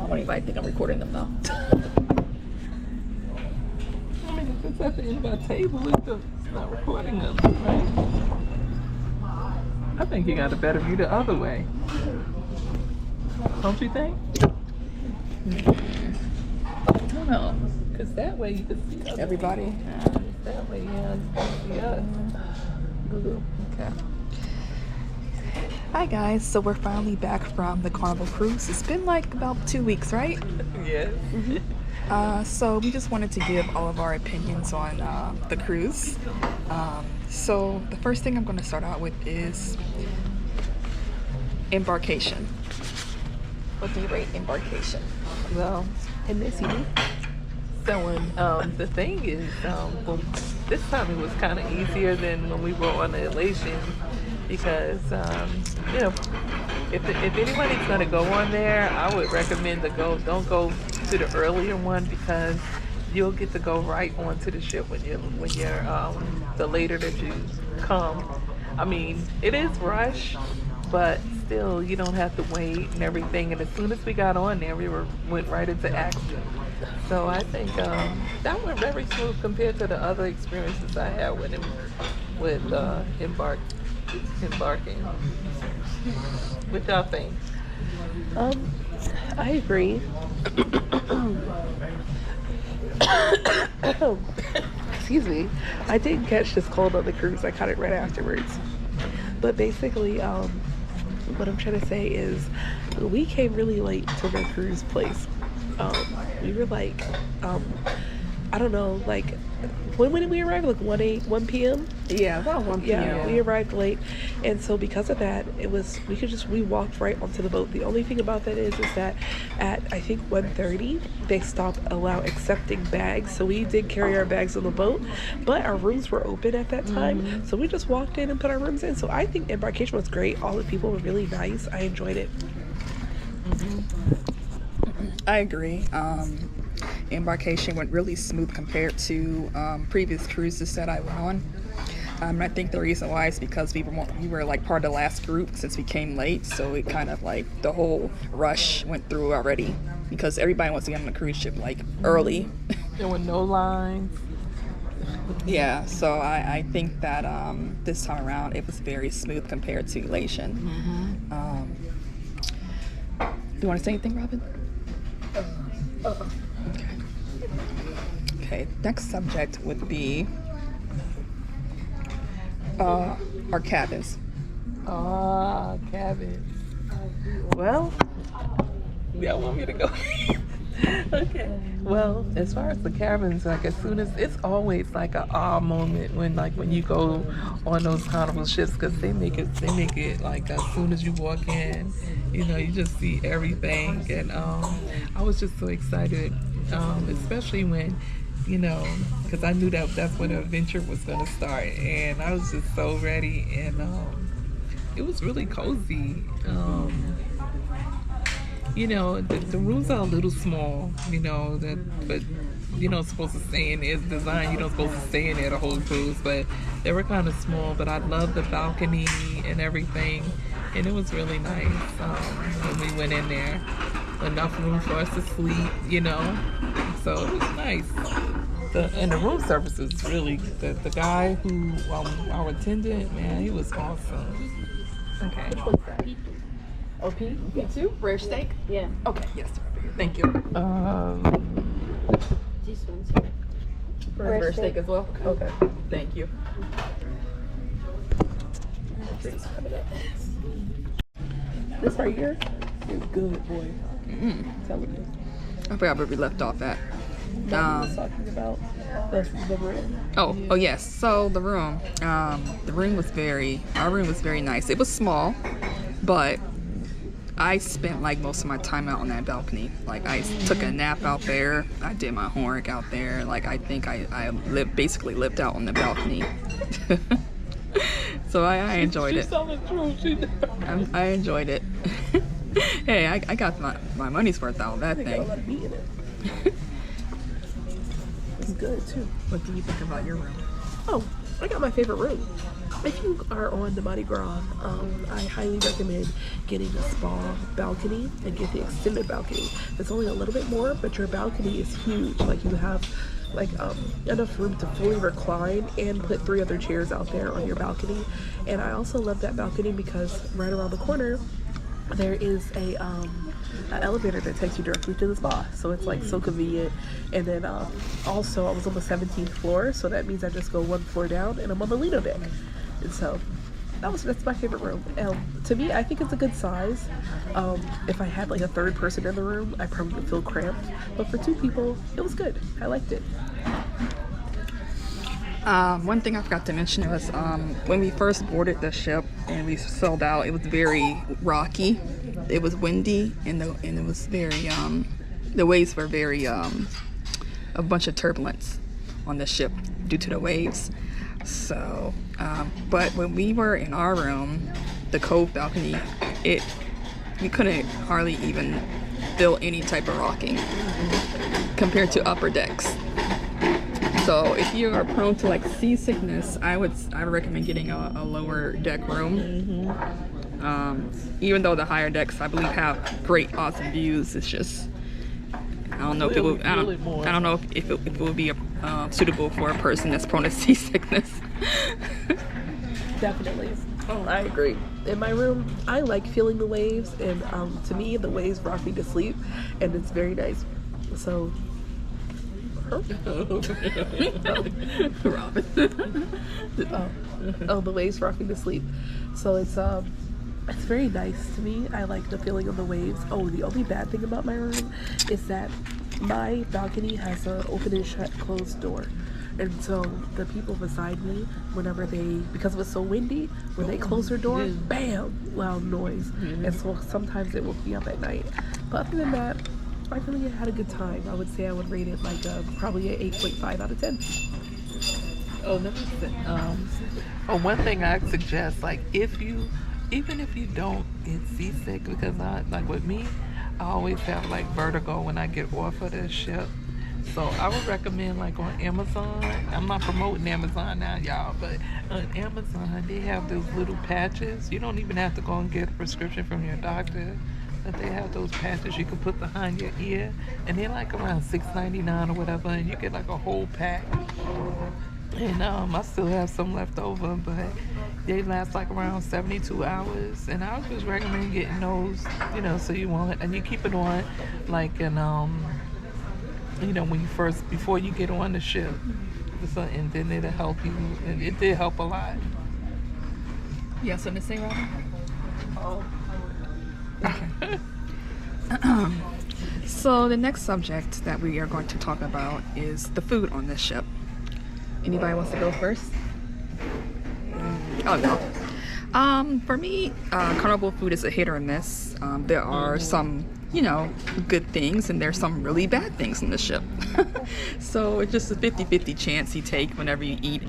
don't want anybody to think I'm recording them though. I mean, if it's at the end of our table, it's not recording them, right? I think you got a better view the other way. Don't you think? I don't know. Because that way you can see us. Everybody. That way, yeah, you can see us. Okay. Hi guys, so we're finally back from the Carnival cruise. It's been like about 2 weeks, right? Yes. So we just wanted to give all of our opinions on the cruise. So the first thing I'm going to start out with is embarkation. What do you rate embarkation? Well, In this year? so the thing is, well, this time it was kind of easier than when we were on the Elation because, you know, if anybody's going to go on there, I would recommend don't go to the earlier one because you'll get to go right onto the ship when you're the later that you come. I mean, it is rush, but still you don't have to wait and everything. And as soon as we got on there, went right into action. So I think that went very smooth compared to the other experiences I had with embarking. What y'all think? I agree. Excuse me. I didn't catch this cold on the cruise. I caught it right afterwards. But basically, what I'm trying to say is we came really late to the cruise place. We were like, I don't know, like, when did we arrive? Like 1 p.m.? Yeah, about 1 p.m. Yeah, we arrived late, and so because of that, we walked right onto the boat. The only thing about that is that at I think 1:30 they stopped accepting bags, so we did carry our bags on the boat, but our rooms were open at that time, so we just walked in and put our rooms in. So I think embarkation was great. All the people were really nice. I enjoyed it. I agree. Embarkation went really smooth compared to previous cruises that I went on. I think the reason why is because we were like part of the last group since we came late, so it kind of like the whole rush went through already because everybody wants to get on the cruise ship like early. There were no lines. Yeah, so I think that this time around it was very smooth compared to Elation. Do you want to say anything, Robin? Okay, next subject would be our cabins. Cabins. Well, y'all want me to go? Okay. Well, as far as the cabins, like as soon as it's always like a moment when you go on those Carnival ships because they make it like as soon as you walk in, you know, you just see everything. And I was just so excited, especially when, you know, because I knew that's when the adventure was going to start, and I was just so ready, and it was really cozy. You know, the rooms are a little small, you know, but you're not supposed to stay in there. It's designed, you're not supposed to stay in there the whole cruise, but they were kind of small, but I loved the balcony and everything, and it was really nice when we went in there. Enough room for us to sleep, you know, so it was nice. And the room service is really, the guy who, our attendant, man, he was awesome. Okay. Which one's that? Oh, P? P2? Rare steak? Yeah. Okay, yes. Thank you. This one's Rare steak as well? Okay. Thank you. This right here is good, boy. Telling you. I forgot where we left off at. Was talking about the room. Oh yes. So the room was our room was very nice. It was small, but I spent like most of my time out on that balcony. Like I took a nap out there. I did my homework out there. Like I think I basically lived out on the balcony. So I enjoyed it. She's telling the truth. I enjoyed it. Hey, I got my money's worth out of that thing. Got a lot of meat in it. It's good too. What do you think about your room? Oh, I got my favorite room. If you are on the Mardi Gras, I highly recommend getting a spa balcony and get the extended balcony. It's only a little bit more, but your balcony is huge. Like you have like enough room to fully recline and put 3 other chairs out there on your balcony. And I also love that balcony because right around the corner there is a elevator that takes you directly to the spa, so it's like so convenient. And then also I was on the 17th floor, so that means I just go 1 floor down and I'm on the Lido deck. And so that's my favorite room. To me, I think it's a good size. If I had like a third person in the room, I probably would feel cramped, but for 2 people it was good. I liked it. One thing I forgot to mention was when we first boarded the ship and we sailed out, it was very rocky. It was windy, and it was very the waves were very a bunch of turbulence on the ship due to the waves. So, but when we were in our room, the cove balcony, we couldn't hardly even feel any type of rocking compared to upper decks. So if you are prone to like seasickness, I would recommend getting a lower deck room. Even though the higher decks, I believe, have great, awesome views, it's just I don't know if it would. I don't know if it would be suitable for a person that's prone to seasickness. Definitely. Oh, I agree. In my room, I like feeling the waves, and to me, the waves rock me to sleep, and it's very nice. So. Robin. The waves rock me to sleep. So it's very nice to me. I like the feeling of the waves. Oh, the only bad thing about my room is that my balcony has an open and shut closed door. And so the people beside me, whenever because it was so windy, when they close their door, bam, loud noise. And so sometimes it woke me up at night. But other than that, I really had a good time. I would say I would rate it like probably an 8.5 out of 10. One thing I suggest, like even if you don't get seasick, because like with me, I always have like vertigo when I get off of the ship. So I would recommend like on Amazon. I'm not promoting Amazon now, y'all, but on Amazon they have those little patches. You don't even have to go and get a prescription from your doctor. But they have those patches you can put behind your ear, and they're like around $6.99 or whatever, and you get like a whole pack. And I still have some left over, but they last like around 72 hours. And I would just recommend getting those, so you want, and you keep it on like in when you before you get on the ship, and then it'll help you. And it did help a lot. Yeah, so the same, Robin? Oh. Okay. So the next subject that we are going to talk about is the food on this ship. Anybody wants to go first? Oh no. For me, Carnival food is a hit or miss. There are some, good things, and there's some really bad things on the ship. So it's just a 50-50 chance you take whenever you eat,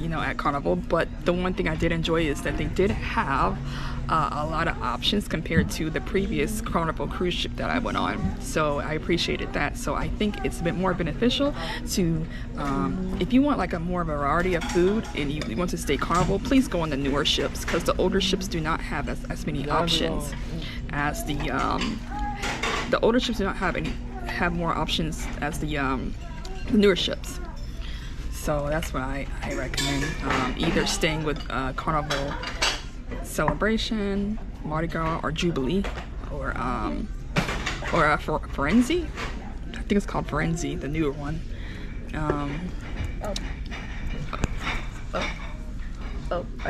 at Carnival. But the one thing I did enjoy is that they did have a lot of options compared to the previous Carnival cruise ship that I went on. So I appreciated that. So I think it's a bit more beneficial to, if you want like a more variety of food and you want to stay Carnival, please go on the newer ships, because the older ships do not have as many options as the older ships do not have more options as the newer ships. So that's why I recommend either staying with Carnival Celebration, Mardi Gras, or Jubilee, or a Frenzy. I think it's called Frenzy, the newer one. I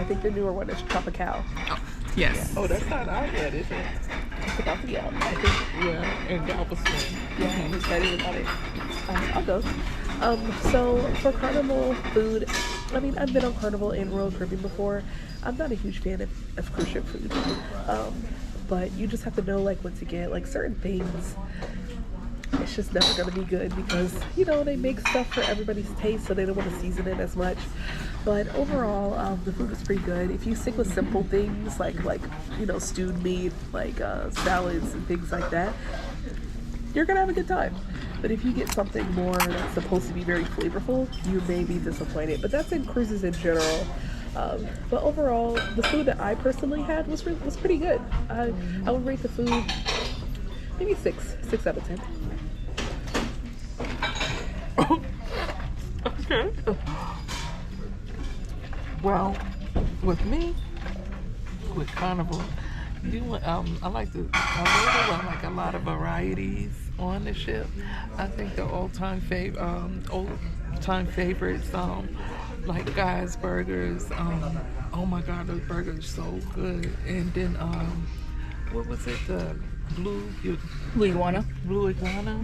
think the newer one is Tropical. Oh, yes. Oh, that's not out yet, is it? Tropical. I think, in Galveston. Yeah, I'm excited about it. I'll go. So for Carnival food, I mean, I've been on Carnival and Royal Caribbean before. I'm not a huge fan of cruise ship food, but you just have to know like what to get. Like certain things, it's just never gonna be good because they make stuff for everybody's taste, so they don't want to season it as much. But overall, the food is pretty good. If you stick with simple things like stewed meat, like salads and things like that, you're gonna have a good time. But if you get something more that's supposed to be very flavorful, you may be disappointed. But that's in cruises in general. But overall, the food that I personally had was pretty good. I would rate the food maybe 6 out of 10. Okay. Well, with me, with Carnival, I like a lot of varieties on the ship. I think the old-time favorites, like Guy's Burgers. Oh my God, those burgers are so good. And then, what was it? The Blue Iguana. Blue Iguana.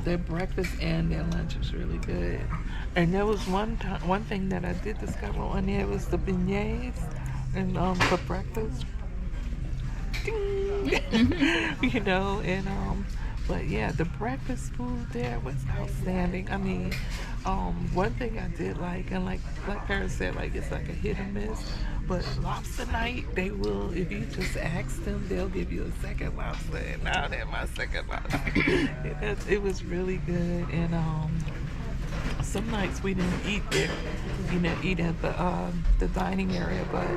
Their breakfast and their lunch is really good. And there was one thing that I did discover on there was the beignets, and for breakfast. Ding! You know, and but yeah, the breakfast food there was outstanding. I mean, one thing I did like, and like Paris said, like it's like a hit and miss. But lobster night, they will, if you just ask them, they'll give you a second lobster. And now they're my second lobster. It was really good. And some nights we didn't eat there, eat at the dining area. But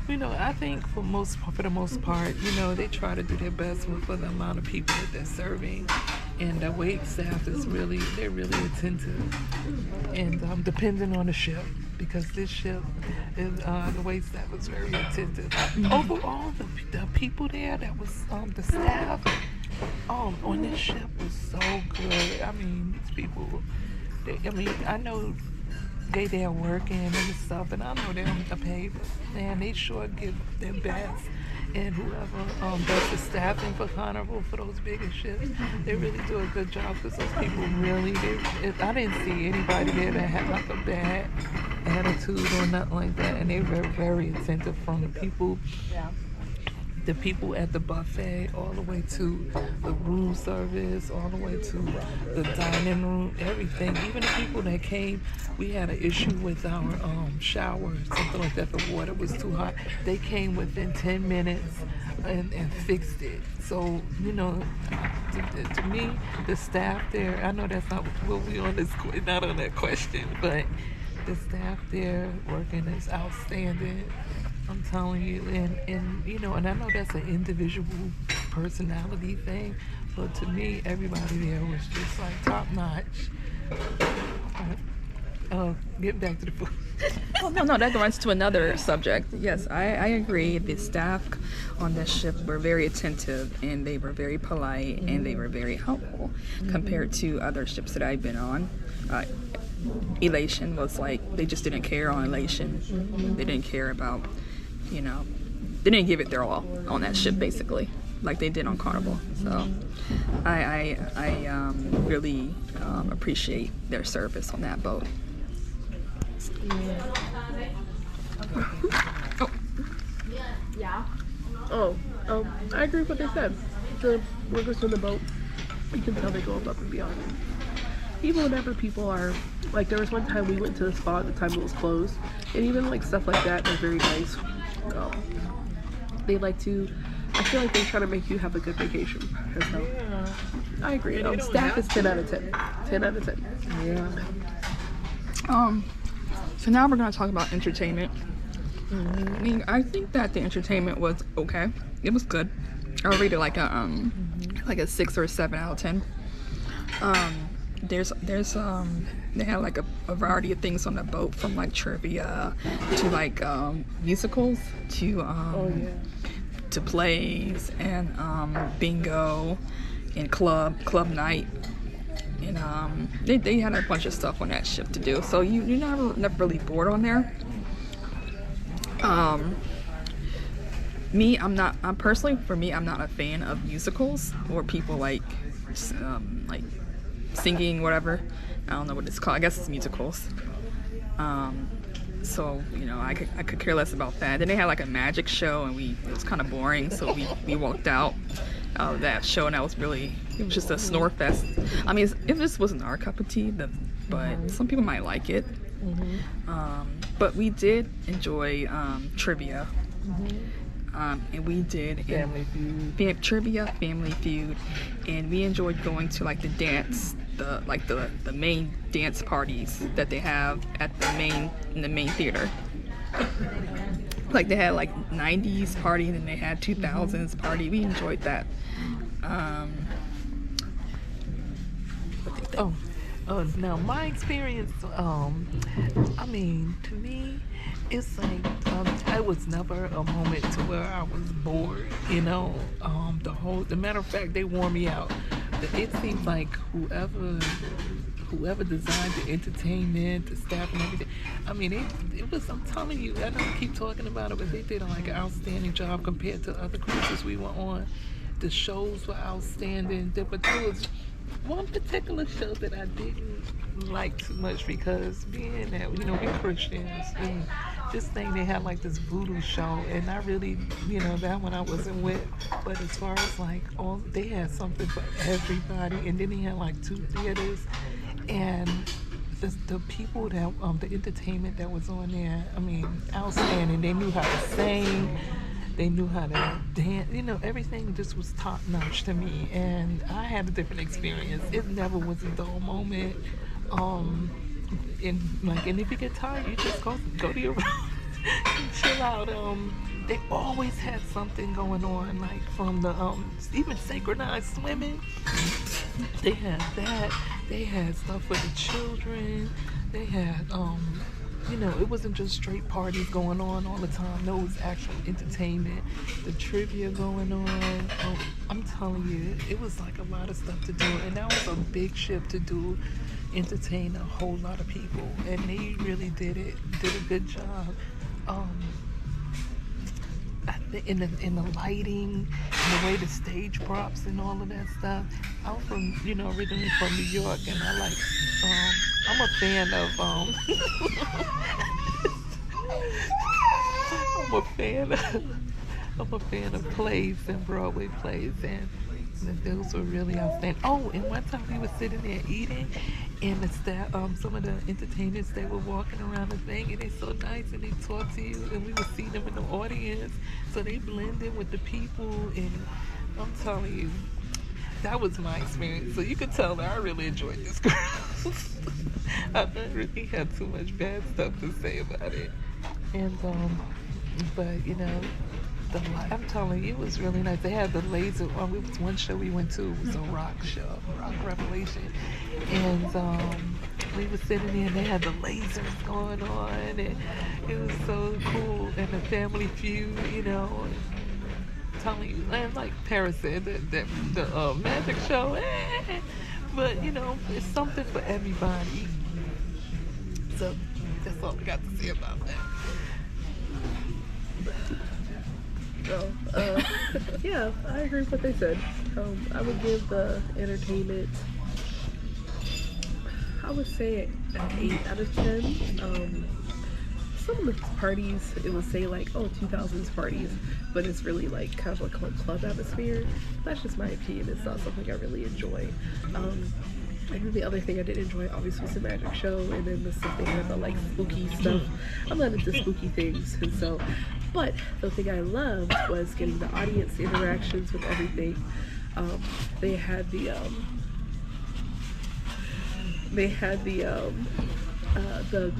I think for the most part, they try to do their best for the amount of people that they're serving. And the wait staff they're really attentive. And depending on the ship, because this ship, the wait staff was very attentive. Overall, the people there that was the staff on this ship was so good. I mean, these people, I know they there working and stuff, and I know they're paid, but man, they sure give their best. And whoever does the staffing for Carnival for those bigger ships, they really do a good job, because those people really, I didn't see anybody there that had like a bad attitude or nothing like that, and they were very attentive, from the people at the buffet, all the way to the room service, all the way to the dining room, everything. Even the people that came, we had an issue with our shower, something like that. The water was too hot. They came within 10 minutes and fixed it. So, to me, the staff there, I know that's not what we on this, not on that question, but the staff there working is outstanding. I'm telling you, and I know that's an individual personality thing, but to me, everybody there was just like top notch. Get back to the food. Oh, no, that runs to another subject. Yes, I agree. The staff on this ship were very attentive, and they were very polite, and they were very helpful compared to other ships that I've been on. Elation was like, they just didn't care on Elation. They didn't care about, they didn't give it their all on that ship, basically, like they did on Carnival. So I really appreciate their service on that boat. I agree with what they said. The workers on the boat, you can tell they go above and beyond. Even whenever people are, like, there was one time we went to the spa at the time it was closed, and even like stuff like that, they're very nice. They like to, I feel like they try to make you have a good vacation. So, I agree. Staff is 10 out of 10. 10 out of 10. Yeah. So now we're going to talk about entertainment. I mean, I think that the entertainment was okay. It was good. I'll rate it like a 6 or a 7 out of 10. There's they had like a variety of things on the boat, from like trivia to like musicals to to plays and bingo and club night, and they had a bunch of stuff on that ship to do, so you're never really bored on there. I'm not a fan of musicals or people like singing, whatever. I don't know what it's called. I guess it's musicals. So I could care less about that. Then they had like a magic show, and it was kind of boring, so we walked out of that show, and it was just a snore fest. I mean, it just wasn't our cup of tea, but some people might like it. But we did enjoy trivia. and we did Family Feud. Trivia, Family Feud, and we enjoyed going to like the main dance parties that they have at in the main theater. Like they had like 90s party, and then they had 2000s party. We enjoyed that. Now my experience, I mean, to me, it's like, I was never a moment to where I was bored, you know. The matter of fact, they wore me out. It seems like whoever designed the entertainment, the staff and everything, I mean, it was, I'm telling you, I don't keep talking about it, but they did like an outstanding job compared to other cruises we were on. The shows were outstanding, but there was one particular show that I didn't like too much, because being that, you know, we're Christians, and this thing, they had like this voodoo show, and I really, you know, that one I wasn't with. But as far as like, they had something for everybody, and then they had like 2 theaters, and the people that, the entertainment that was on there, I mean, outstanding. They knew how to sing. They knew how to dance, you know, everything just was top notch to me, and I had a different experience. It never was a dull moment. And if you get tired, you just go to your room and chill out. They always had something going on, like from the even synchronized swimming. They had that. They had stuff for the children. They had you know, it wasn't just straight parties going on all the time. There was actual entertainment, the trivia going on. Oh, I'm telling you, it was like a lot of stuff to do, and that was a big ship to do, entertain a whole lot of people, and they really did a good job. In the lighting, and the way the stage props and all of that stuff. I'm from, you know, originally from New York, and I like, I'm a fan of, I'm a fan of plays and Broadway plays, and those were really outstanding. Oh, and one time we were sitting there eating, and the staff, some of the entertainers, they were walking around the thing, and they're so nice, and they talk to you, and we would see them in the audience, so they blend in with the people, and I'm telling you, that was my experience. So you could tell that I really enjoyed this cruise. I really had too much bad stuff to say about it, and but you know, I'm telling you, it was really nice. They had the laser. One show we went to was a rock show, Rock Revelation, and we were sitting there, and they had the lasers going on, and it was so cool. And the Family Feud, you know, telling you, and like Paris said, the magic show, but you know, it's something for everybody. So that's all I got to say about that. So, yeah, I agree with what they said. I would give the entertainment, I would say an 8 out of 10. Some of the parties, it would say like, 2000s parties, but it's really like kind of like a club atmosphere. That's just my opinion. It's not something I really enjoy. And then the other thing I did enjoy, obviously, was the magic show, and then the stuff they had about like spooky stuff. I'm not into spooky things, and so, but the thing I loved was getting the audience interactions with everything. They had the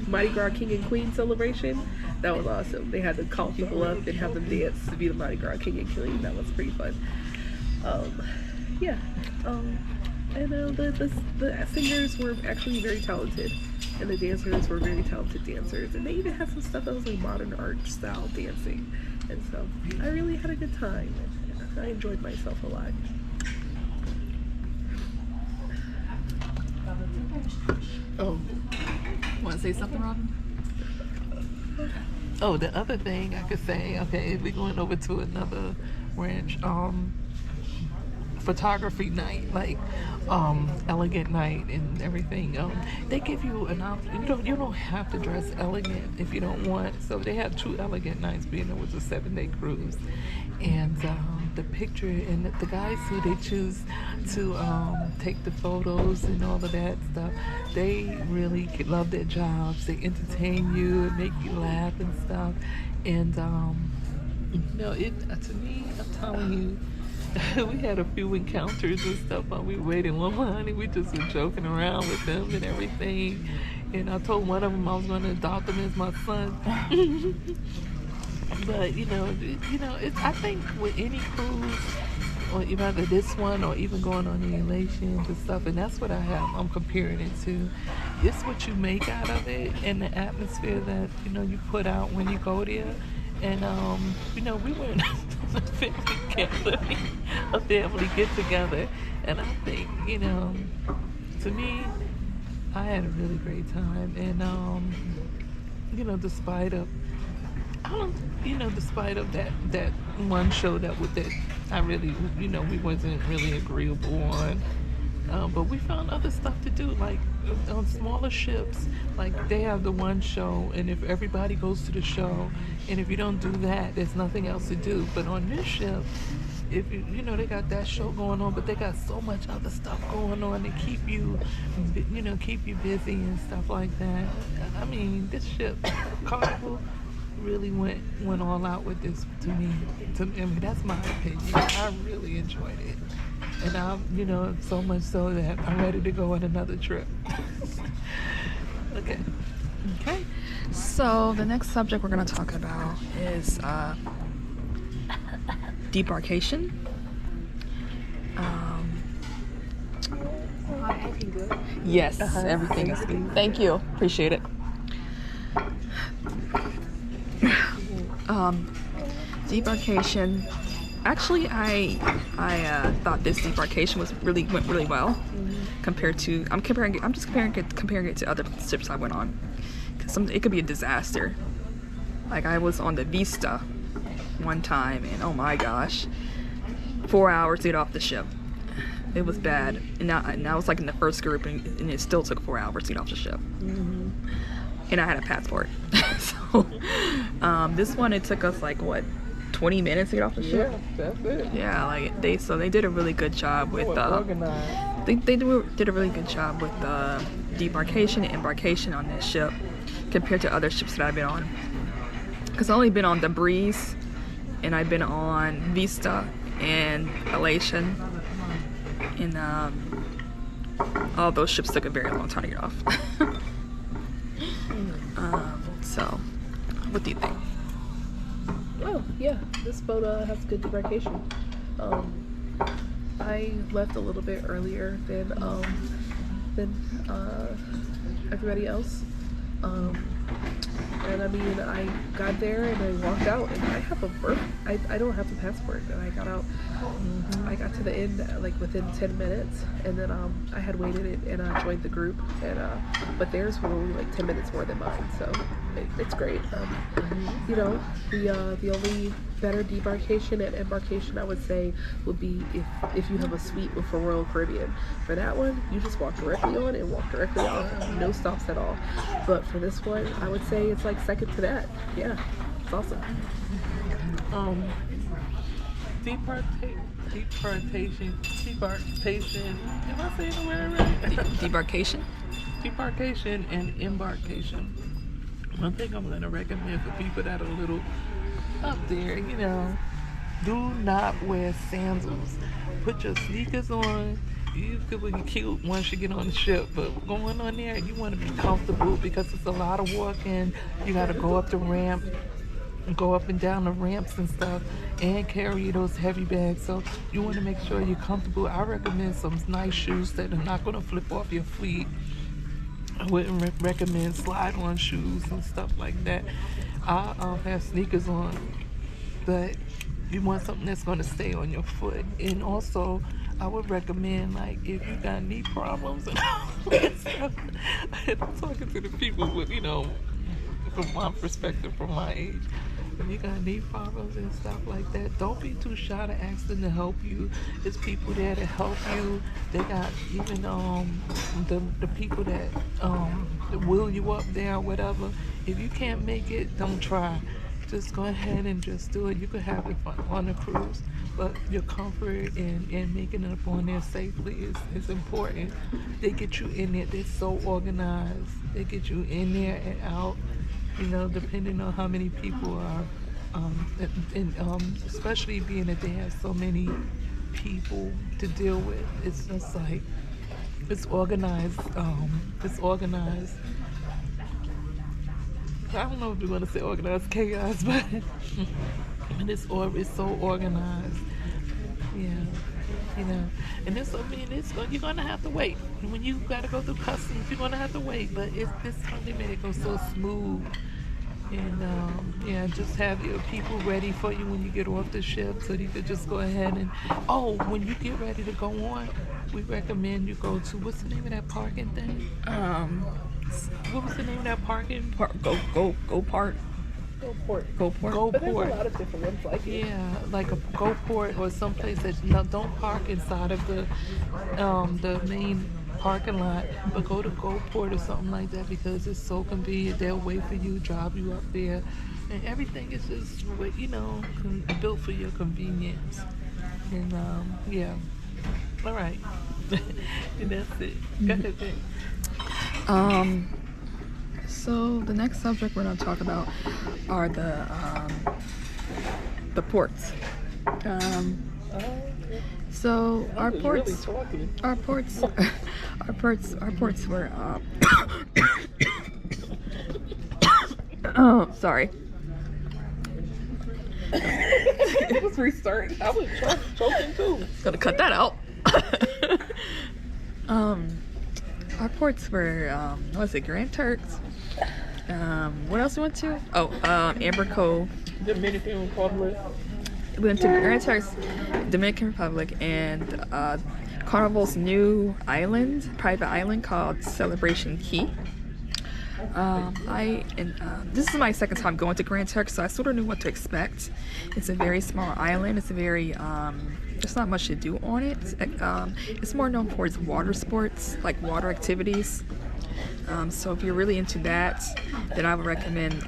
Mardi Gras King and Queen celebration. That was awesome. They had to call people up and have them dance to be the Mardi Gras King and Queen. That was pretty fun. And the singers were actually very talented, and the dancers were very talented dancers, and they even had some stuff that was like modern art style dancing, and so I really had a good time. I enjoyed myself a lot. Oh, want to say something, Robin? Oh, the other thing I could say, okay, if we're going over to another ranch, photography night, like elegant night and everything. They give you an option. You don't have to dress elegant if you don't want. So they had 2 elegant nights, being it was a 7-day cruise, and the picture and the guys who they choose to take the photos and all of that stuff, they really love their jobs. They entertain you, make you laugh and stuff, and No, to me, I'm telling you, we had a few encounters and stuff while we waited in line, and we just were joking around with them and everything. And I told one of them I was going to adopt him as my son. But I think with any cruise, or either this one or even going on the Elations and stuff, and that's what I'm comparing it to. It's what you make out of it and the atmosphere that you put out when you go there. And we went a family get together, and I think to me, I had a really great time. And despite of that one show that I really we wasn't really agreeable on. But we found other stuff to do, like on smaller ships. Like they have the one show, and if everybody goes to the show, and if you don't do that, there's nothing else to do. But on this ship, if they got that show going on, but they got so much other stuff going on to keep you busy and stuff like that. I mean, this ship, Carnival, really went all out with this to me. I mean, that's my opinion. I really enjoyed it. And I'm, so much so that I'm ready to go on another trip. Okay. Okay. So the next subject we're going to talk about is debarkation. Everything good? Yes, everything is good. Thank you. Appreciate it. Debarkation. Actually, I thought this debarkation went really well compared to. I'm just comparing it to other ships I went on, because it could be a disaster. Like I was on the Vista one time, and oh my gosh, 4 hours to get off the ship. It was bad, and I was like in the first group, and it still took 4 hours to get off the ship. And I had a passport. So this one, it took us like 20 minutes to get off the ship. Yeah, that's it. Yeah, like they did a really good job with organized. they did a really good job with debarkation and embarkation on this ship compared to other ships that I've been on. Because I've only been on the Breeze, and I've been on Vista and Elation, and all those ships took a very long time to get off. So, what do you think? Oh yeah, this boat has good debarkation. I left a little bit earlier than everybody else. And I mean, I got there and I walked out, and I have a birth. I don't have the passport, and I got out. I got to the end like within 10 minutes, and then I had waited it, and I joined the group, and but theirs were only like 10 minutes more than mine, so it's great. The only better debarkation and embarkation I would say would be if you have a suite with a Royal Caribbean. For that one, you just walk directly on and walk directly off, no stops at all. But for this one, I would say it's like second to that. Yeah, it's awesome. Debarkation. Am I saying the word right? Debarkation? Debarkation and embarkation. One thing I'm going to recommend for people that are a little up there, do not wear sandals. Put your sneakers on. You could be cute once you get on the ship, but going on there, you want to be comfortable because it's a lot of walking. You got to go up the ramp, go up and down the ramps and stuff, and carry those heavy bags. So you want to make sure you're comfortable. I recommend some nice shoes that are not going to flip off your feet. I wouldn't recommend slide-on shoes and stuff like that. I have sneakers on, but you want something that's going to stay on your foot. And also, I would recommend, like, if you got knee problems and all that stuff, and I'm talking to the people with, from my perspective, from my age, when you got knee problems and stuff like that, don't be too shy to ask them to help you. There's people there to help you. They got even the people that wheel you up there or whatever. If you can't make it, don't try. Just go ahead and just do it. You could have it fun on the cruise, but your comfort and making it up on there safely is important. They get you in there. They're so organized. They get you in there and out, depending on how many people especially being that they have so many people to deal with. It's just like it's organized. It's organized. I don't know if you want to say organized chaos, but it's so organized. Yeah, you know, and it's, I mean, you're gonna have to wait when you gotta go through customs. You're gonna have to wait, but this time they made it go so smooth. And yeah, just have your people ready for you when you get off the ship, so you could just go ahead and when you get ready to go on, we recommend you go to, what's the name of that parking thing? What was the name of that parking? Go Park. But there's a lot of different ones like it. Yeah, like a GoPort or someplace that don't park inside of the main parking lot, but go to GoPort or something like that, because it's so convenient. They'll wait for you, drive you up there, and everything is just, you know, built for your convenience. And yeah, all right, and that's it. Go ahead, babe. So the next subject we're going to talk about are the ports. So our ports were oh, sorry. It was restarting. I was choking too. Gonna cut that out. Our ports were what was it, Grand Turks? What else we went to? Amber Cove. Dominican Republic. We went to Grand Turks, Dominican Republic, and Carnival's new island, private island called Celebration Key. This is my second time going to Grand Turks, so I sort of knew what to expect. It's a very small island. It's a very there's not much to do on it. It's more known for its water sports, like water activities. So if you're really into that, then I would recommend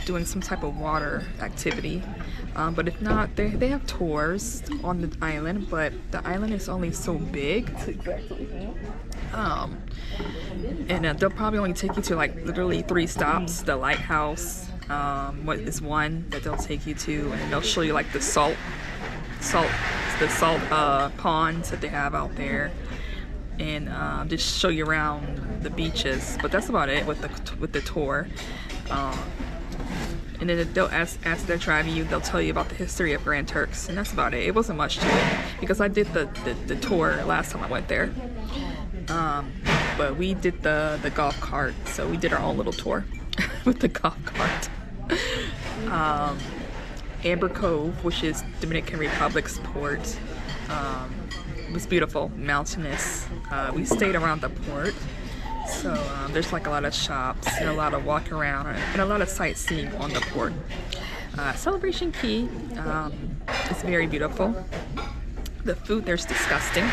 doing some type of water activity. But if not, they have tours on the island, but the island is only so big. Exactly. And they'll probably only take you to like literally 3 stops. The lighthouse, what is one that they'll take you to, and they'll show you like the salt ponds that they have out there, and just show you around the beaches. But that's about it with the tour. And then they'll ask they're driving you, they'll tell you about the history of Grand Turks, and that's about it. It wasn't much to it, because I did the tour last time I went there. But we did the golf cart, so we did our own little tour with the golf cart. Amber Cove, which is Dominican Republic's port, was beautiful, mountainous. We stayed around the port. So there's like a lot of shops and a lot of walk around and a lot of sightseeing on the port. Celebration Key is very beautiful. The food there's disgusting.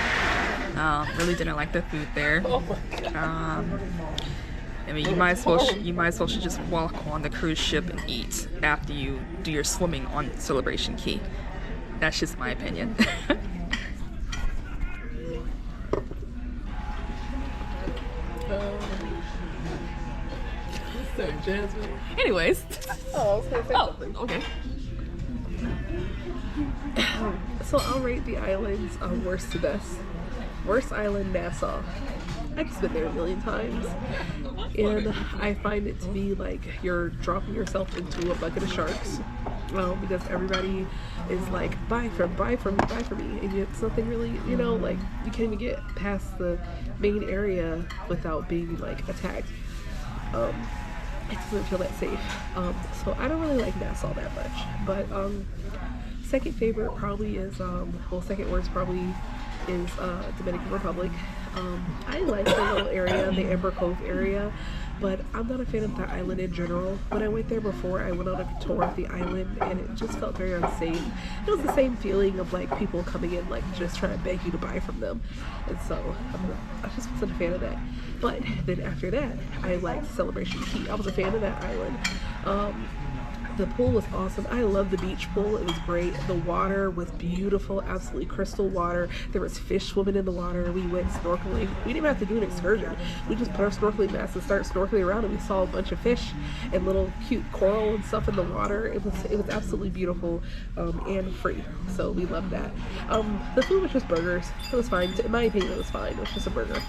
Really didn't like the food there. I mean, you might as well should just walk on the cruise ship and eat after you do your swimming on Celebration Key. That's just my opinion. Jasmine. Anyways. I was gonna say something. Okay. So I'll rate the islands worst to best. Worst island, Nassau. I've just been there a million times, and I find it to be like you're dropping yourself into a bucket of sharks. Because everybody is like, buy for me, and it's nothing really, you know, like you can't even get past the main area without being like attacked. It doesn't feel that safe. So I don't really like Nassau that much. But second favorite probably is, second worst probably is Dominican Republic. I like the little area, the Amber Cove area, but I'm not a fan of the island in general. When I went there before, I went on a tour of the island, and it just felt very unsafe. It was the same feeling of like people coming in, like just trying to beg you to buy from them, and so I just wasn't a fan of that. But then after that, I liked Celebration Key. I was a fan of that island. The pool was awesome. I love the beach pool. It was great. The water was beautiful, absolutely crystal water. There was fish swimming in the water. We went snorkeling. We didn't even have to do an excursion. We just put our snorkeling masks and started snorkeling around, and we saw a bunch of fish and little cute coral and stuff in the water. It was absolutely beautiful, and free. So we loved that. The food was just burgers. It was fine. In my opinion, it was fine. It was just a burger.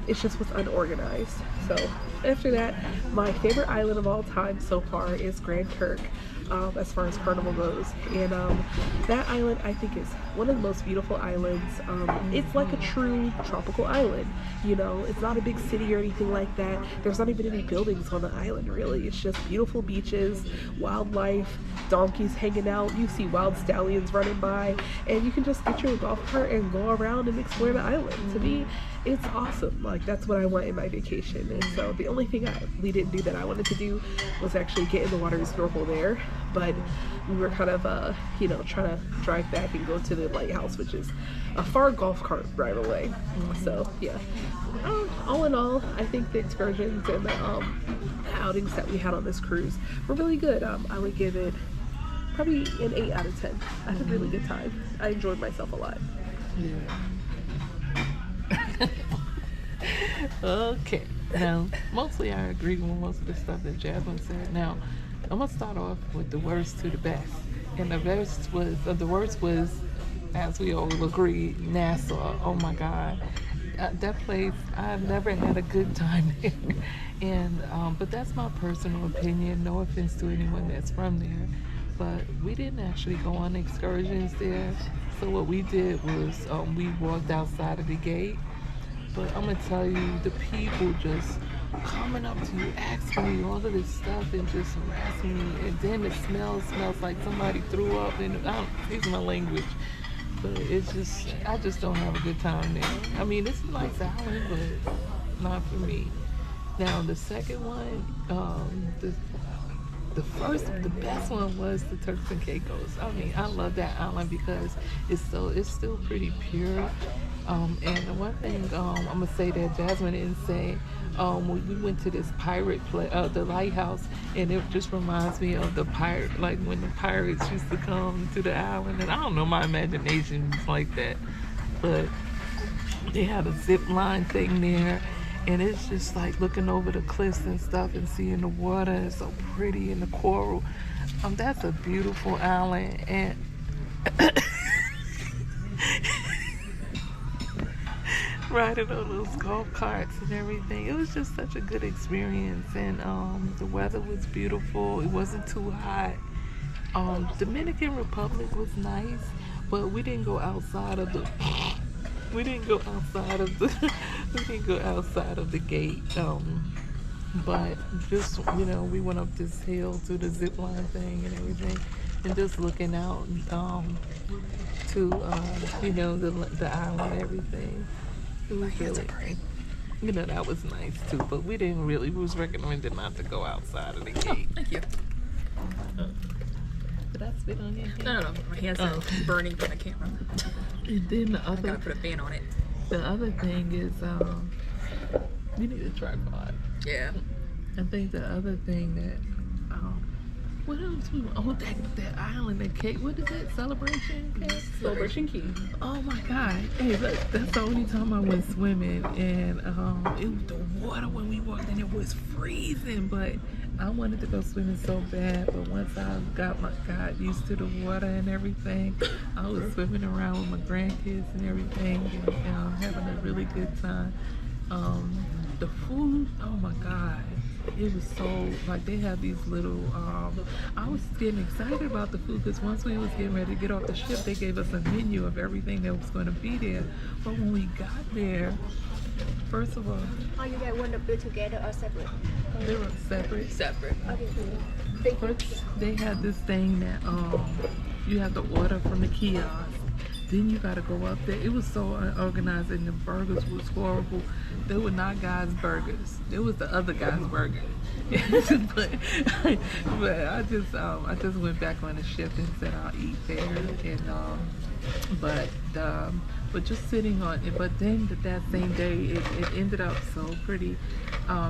It just was unorganized. So after that, my favorite island of all time so far is Grand Turk, as far as Carnival goes. And that island, I think, is one of the most beautiful islands. It's like a true tropical island. You know, it's not a big city or anything like that. There's not even any buildings on the island, really. It's just beautiful beaches, wildlife, donkeys hanging out. You see wild stallions running by, and you can just get your golf cart and go around and explore the island. To me, it's awesome. Like, that's what I want in my vacation. And so the only thing we didn't do that I wanted to do was actually get in the water and snorkel there. But we were kind of, trying to drive back and go to the lighthouse, which is a far golf cart ride away. So yeah, all in all, I think the excursions and the outings that we had on this cruise were really good. I would give it probably an 8 out of 10. I had a really good time. I enjoyed myself a lot. Yeah. Okay. Now, mostly I agree with most of the stuff that Jasmine said. Now, I'm gonna start off with the worst to the best. And the worst was, as we all agree, Nassau. Oh my God, that place, I've never had a good time there. And but that's my personal opinion. No offense to anyone that's from there, but we didn't actually go on excursions there. So what we did was we walked outside of the gate. But I'm gonna tell you, the people just coming up to you, asking you all of this stuff and just harassing me. And then it smells like somebody threw up. And excuse my language, but it's just, I just don't have a good time there. I mean, it's a nice island, but not for me. Now the second one, the best one was the Turks and Caicos. I mean, I love that island because it's still pretty pure. And the one thing I'm gonna say that Jasmine didn't say, when we went to this pirate the lighthouse, and it just reminds me of the pirate, like when the pirates used to come to the island. And I don't know, my imagination is like that, but they had a zip line thing there. And it's just like looking over the cliffs and stuff and seeing the water. It's so pretty, and the coral. That's a beautiful island. And riding on those golf carts and everything. It was just such a good experience. And the weather was beautiful. It wasn't too hot. Dominican Republic was nice, but we didn't go outside of the gate. But just, we went up this hill to the zip line thing and everything, and just looking out to the island and everything. It was really, that was nice too. But we was recommended not to go outside of the gate. Thank you. Did I spit on your hand? No, my hands are burning from the camera. And then I gotta put a fan on it. The other thing is, you need a tripod. Yeah. I think the other thing that, what else that island, that cake, what is that, Celebration Cay? Celebration Key. Oh my God. Hey, look, that's the only time I went swimming, and it was the water when we walked in, it was freezing, but I wanted to go swimming so bad. But once I got used to the water and everything, I was swimming around with my grandkids and everything, and having a really good time. The food, oh my God, it was so, like, they have these little, I was getting excited about the food because once we was getting ready to get off the ship, they gave us a menu of everything that was going to be there. But when we got there, first of all, Are you guys want to be together or separate? they were separate. Okay. First, they had this thing that you have to order from the kiosk. Then you gotta go up there. It was so unorganized, and the burgers was horrible. They were not guys' burgers. It was the other guy's burger. but I just went back on the ship and said I'll eat there. And but but just sitting on it. But then that same day, it ended up so pretty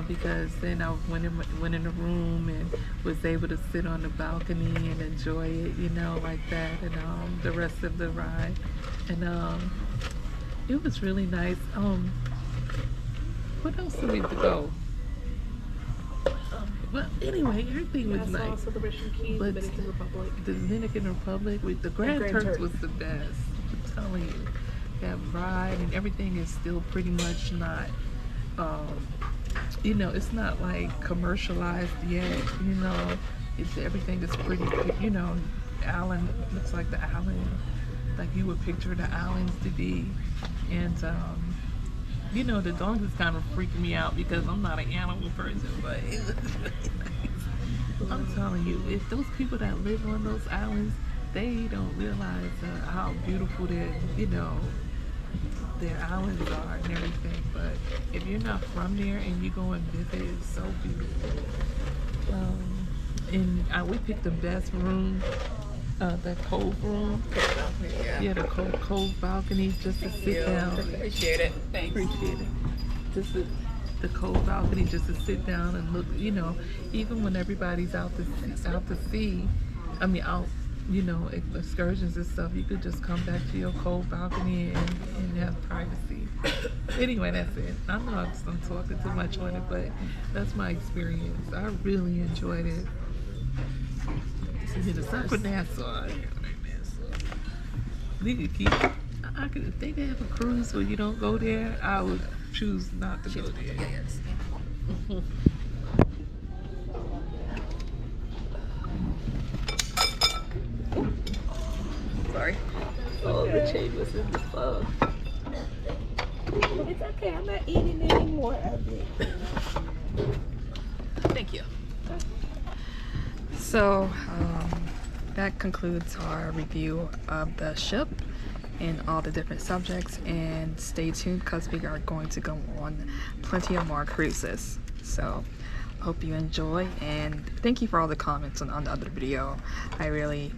because then I went in the room and was able to sit on the balcony and enjoy it, you know, like that, and the rest of the ride, and it was really nice. What else did we go? Well, anyway, everything was Nassau, nice. Celebration Key, But Dominican Republic. the Dominican Republic with the Grand Grand Turks Turks. was the best. I'm telling you, that ride and everything is still pretty much not, you know, it's not like commercialized yet. You know, everything is pretty. You know, island looks like the island, like you would picture the islands to be, and you know, the dogs is kind of freaking me out because I'm not an animal person, but it was really nice. I'm telling you, if those people that live on those islands, they don't realize how beautiful their, you know, their islands are and everything. But if you're not from there and you go and visit, it's so beautiful. And we picked the best room, that cove room. Yeah, the cove balcony, just to sit down. Appreciate it. Thanks. Appreciate it. Just the cold balcony, just to sit down and look. You know, even when everybody's out to sea, I mean out, you know, excursions and stuff, you could just come back to your cold balcony and have privacy. Anyway, that's it. I know I'm talking too much on it, but that's my experience. I really enjoyed it. The Circle Nassau. We could keep. If they have a cruise where you don't go there, I would choose not to go there. Yes. Sorry. Oh, the chain was in the phone. It's okay. I'm not eating any more of it. Thank you. So that concludes our review of the ship and all the different subjects, and stay tuned because we are going to go on plenty of more cruises. So hope you enjoy, and thank you for all the comments on the other video. I really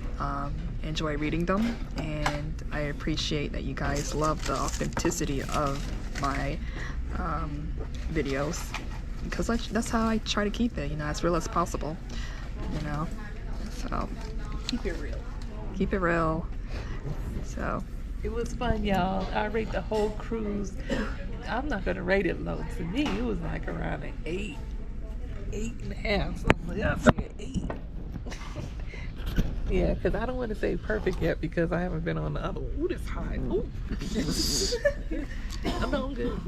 enjoy reading them, and I appreciate that you guys love the authenticity of my videos, because that's how I try to keep it, you know, as real as possible, you know. So Keep it real. keep it real. So It was fun, y'all. I rate the whole cruise. I'm not gonna rate it low. To me, it was like around an 8.5. So I'm like, I'll say an 8. Yeah, because I don't want to say perfect yet because I haven't been on the other one. Ooh, this high. Ooh. I'm doing good.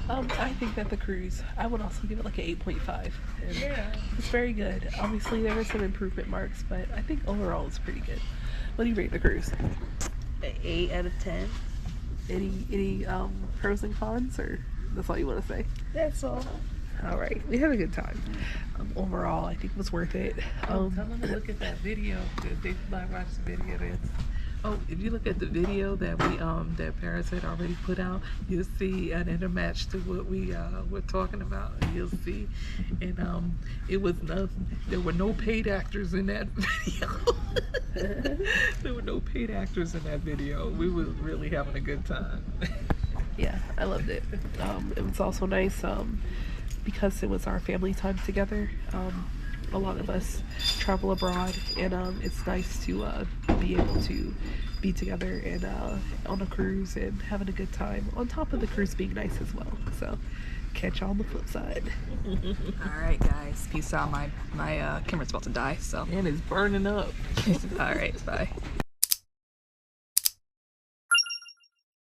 I think that the cruise, I would also give it like an 8.5. Yeah. It's very good. Obviously, there were some improvement marks, but I think overall it's pretty good. What do you rate the cruise? An 8 out of 10. Any pros and cons, or that's all you want to say? That's all. All right, we had a good time. Overall, I think it was worth it. Tell them to look at that video because they might watch the video. If you look at the video that we that Paris had already put out, you'll see an intermatch to what we were talking about. You'll see, and it was there were no paid actors in that video. There were no paid actors in that video. We were really having a good time. Yeah, I loved it. It was also nice because it was our family time together. A lot of us travel abroad, and it's nice to be able to be together and on a cruise and having a good time, on top of the cruise being nice as well. So catch y'all on the flip side. all right, guys, peace out. My camera's about to die, so And it's burning up. all right, bye.